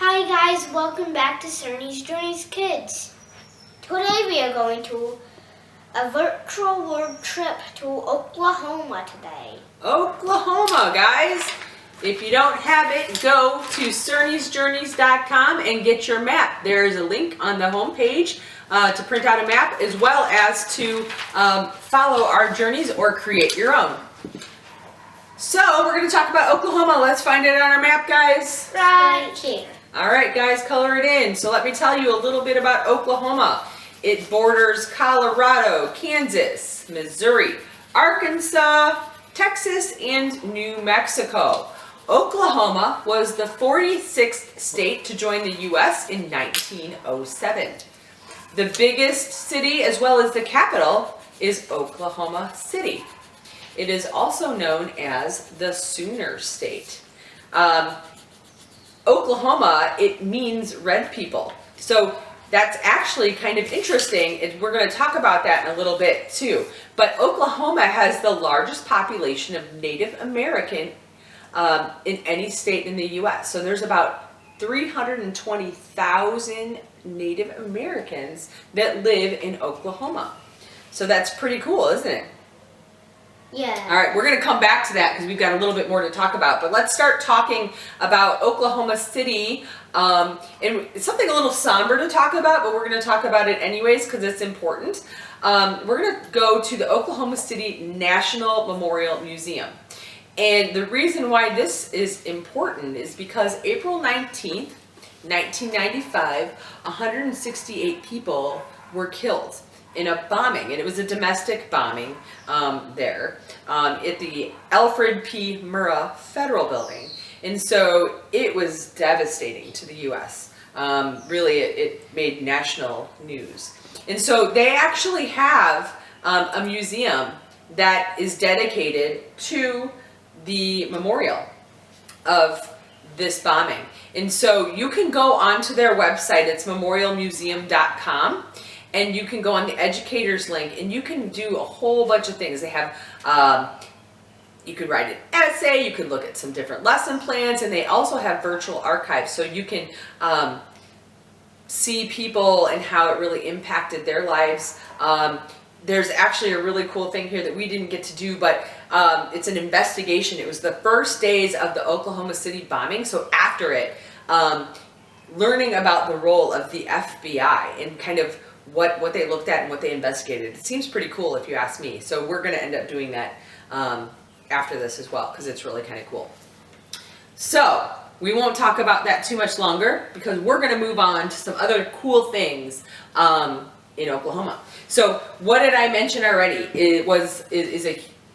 Hi guys, welcome back to Cernys Kids. Today we are going to a virtual world trip to Oklahoma today. Oklahoma, guys. If you don't have it, go to cernysjourneys.com and get your map. There is a link on the home page to print out a map, as well as to follow our journeys or create your own. So we're going to talk about Oklahoma. Let's find it on our map, guys. Right here. All right, guys, color it in. So let me tell you a little bit about Oklahoma. It borders Colorado, Kansas, Missouri, Arkansas, Texas, and New Mexico. Oklahoma was the 46th state to join the U.S. in 1907. The biggest city, as well as the capital, is Oklahoma City. It is also known as the Sooner State. Oklahoma, it means red people. So that's actually kind of interesting, and we're going to talk about that in a little bit too. But Oklahoma has the largest population of Native American in any state in the U.S. So there's about 320,000 Native Americans that live in Oklahoma. So that's pretty cool, isn't it? Yeah. All right, we're going to come back to that because we've got a little bit more to talk about. But let's start talking about Oklahoma City. And it's something a little somber to talk about, but we're going to talk about it anyways because it's important. We're going to go to the Oklahoma City National Memorial Museum. And the reason why this is important is because April 19th, 1995, 168 people were killed in a bombing, and it was a domestic bombing there at the Alfred P. Murrah Federal Building. And so it was devastating to the U.S. Really, it made national news. And so they actually have a museum that is dedicated to the memorial of this bombing. And so you can go onto their website, it's memorialmuseum.com. And you can go on the educators link and you can do a whole bunch of things. They have, you could write an essay, you could look at some different lesson plans, and they also have virtual archives. So you can see people and how it really impacted their lives. There's actually a really cool thing here that we didn't get to do, but it's an investigation. It was the first days of the Oklahoma City bombing. So after it, learning about the role of the FBI and kind of what they looked at and what they investigated. It seems pretty cool if you ask me. So we're going to end up doing that after this as well because it's really kind of cool. So we won't talk about that too much longer because we're going to move on to some other cool things in Oklahoma. So what did I mention already? It is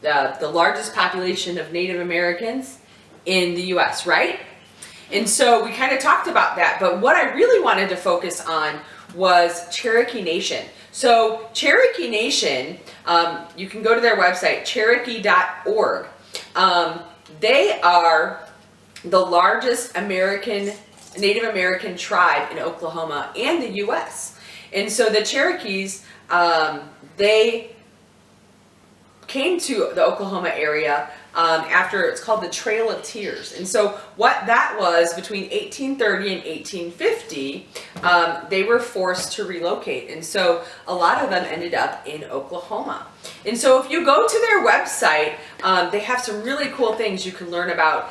the largest population of Native Americans in the U.S., right? And so we kind of talked about that, but what I really wanted to focus on was Cherokee Nation. So Cherokee Nation, you can go to their website, cherokee.org. They are the largest Native American tribe in Oklahoma and the U.S. And so the Cherokees, they came to the Oklahoma area after it's called the Trail of Tears. And so what that was, between 1830 and 1850, they were forced to relocate. And so a lot of them ended up in Oklahoma. And so if you go to their website, they have some really cool things. You can learn about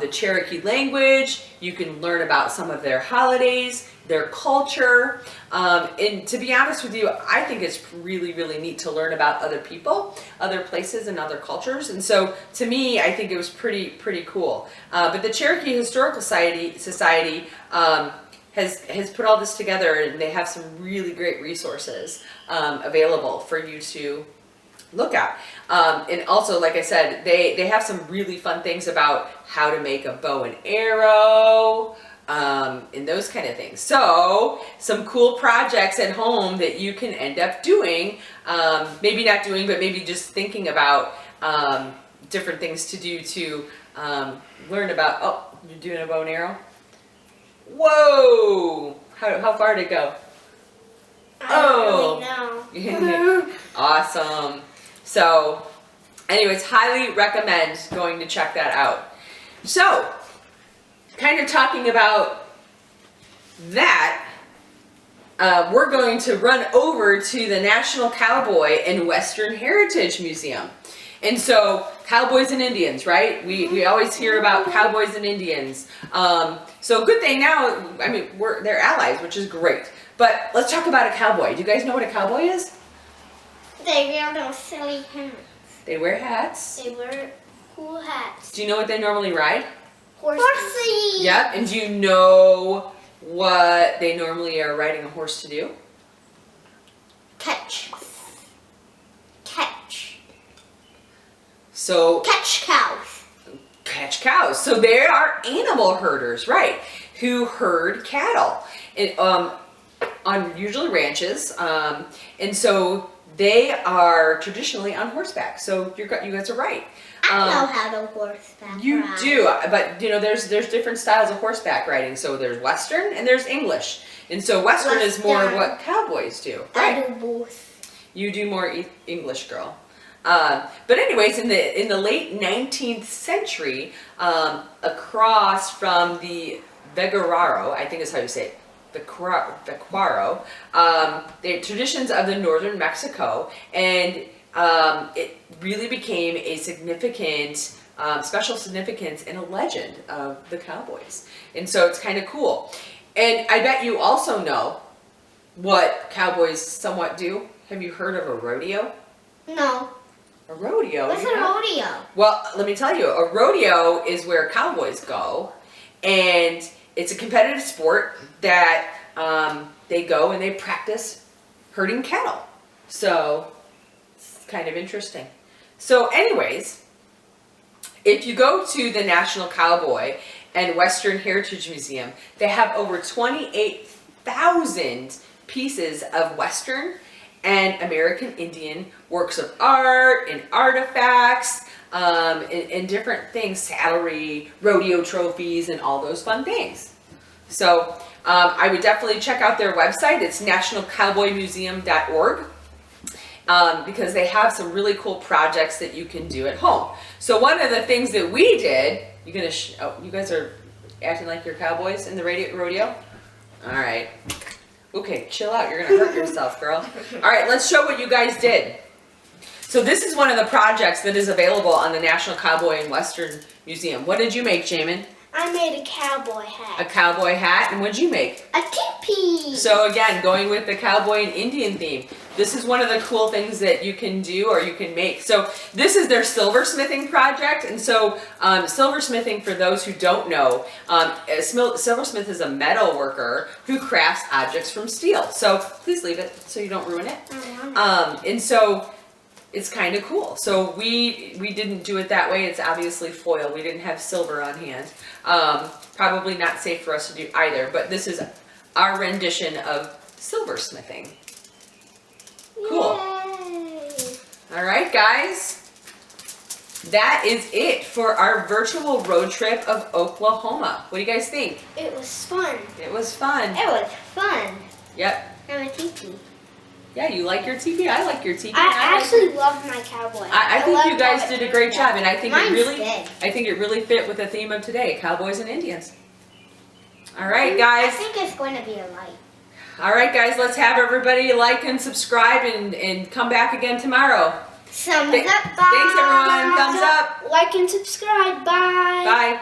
the Cherokee language. You can learn about some of their holidays, their culture. And to be honest with you, I think it's really, really neat to learn about other people, other places, and other cultures. And so to me, I think it was pretty cool. But the Cherokee Historical Society has put all this together, and they have some really great resources available for you to look at. And also, like I said, they have some really fun things about how to make a bow and arrow, and those kind of things. So some cool projects at home that you can end up doing, maybe not doing, but maybe just thinking about different things to do to learn about. Oh, you're doing a bow and arrow? Whoa! How far did it go? I don't really know. Awesome. So anyways, highly recommend going to check that out. So kind of talking about that, we're going to run over to the National Cowboy and Western Heritage Museum. And so, cowboys and Indians, right? We always hear about cowboys and Indians. So good thing now, I mean, they're allies, which is great. But let's talk about a cowboy. Do you guys know what a cowboy is? They wear those silly hats. They wear hats. They wear cool hats. Do you know what they normally ride? Horses. Yep. And do you know what they normally are riding a horse to do? Catch. So Catch cows. Catch cows. So they are animal herders, right? Who herd cattle, on usually ranches, and so they are traditionally on horseback. So you guys are right. I know how to horseback You ride. do, but you know there's different styles of horseback riding. So there's Western and there's English, and so Western is more Western. what cowboys do. I Right? do both. You do more English, girl. But anyways, in the late 19th century, across from the Vegararo, I think is how you say it, Veguaro, the traditions of the northern Mexico, and it really became a significant, special significance and a legend of the cowboys. And so it's kind of cool. And I bet you also know what cowboys somewhat do. Have you heard of a rodeo? No. A rodeo? What's you a know? rodeo? Well, let me tell you, a rodeo is where cowboys go, and it's a competitive sport that they go and they practice herding cattle. So it's kind of interesting. So anyways, if you go to the National Cowboy and Western Heritage Museum, they have over 28,000 pieces of Western and American Indian works of art and artifacts, and different things, saddlery, rodeo trophies, and all those fun things. So I would definitely check out their website. It's nationalcowboymuseum.org, because they have some really cool projects that you can do at home. So one of the things that we did, you guys are acting like you're cowboys in the rodeo? All right. Okay, chill out. You're going to hurt yourself, girl. All right, let's show what you guys did. So this is one of the projects that is available on the National Cowboy and Western Museum. What did you make, Jamin? I made a cowboy hat. A cowboy hat. And what did you make? A teepee. So again, going with the cowboy and Indian theme. This is one of the cool things that you can do or you can make. So this is their silversmithing project. And so silversmithing, for those who don't know, a silversmith is a metal worker who crafts objects from steel. So please leave it so you don't ruin it. And so it's kind of cool. So we didn't do it that way. It's obviously foil. We didn't have silver on hand. Probably not safe for us to do either. But this is our rendition of silversmithing. Cool. Yay. All right, guys. That is it for our virtual road trip of Oklahoma. What do you guys think? It was fun. It was fun. It was fun. Yep. And a teepee. Yeah, you like your teepee? I like your teepee. I actually loved my cowboy. I think you loved guys how it did a great turned job, and I think Mine's it big. really fit with the theme of today, cowboys and Indians. All right, I guys. think it's going to be a light. All right, guys. Let's have everybody like and subscribe and come back again tomorrow. Thumbs up. Bye. Thanks, everyone. Thumbs up. Like and subscribe. Bye. Bye.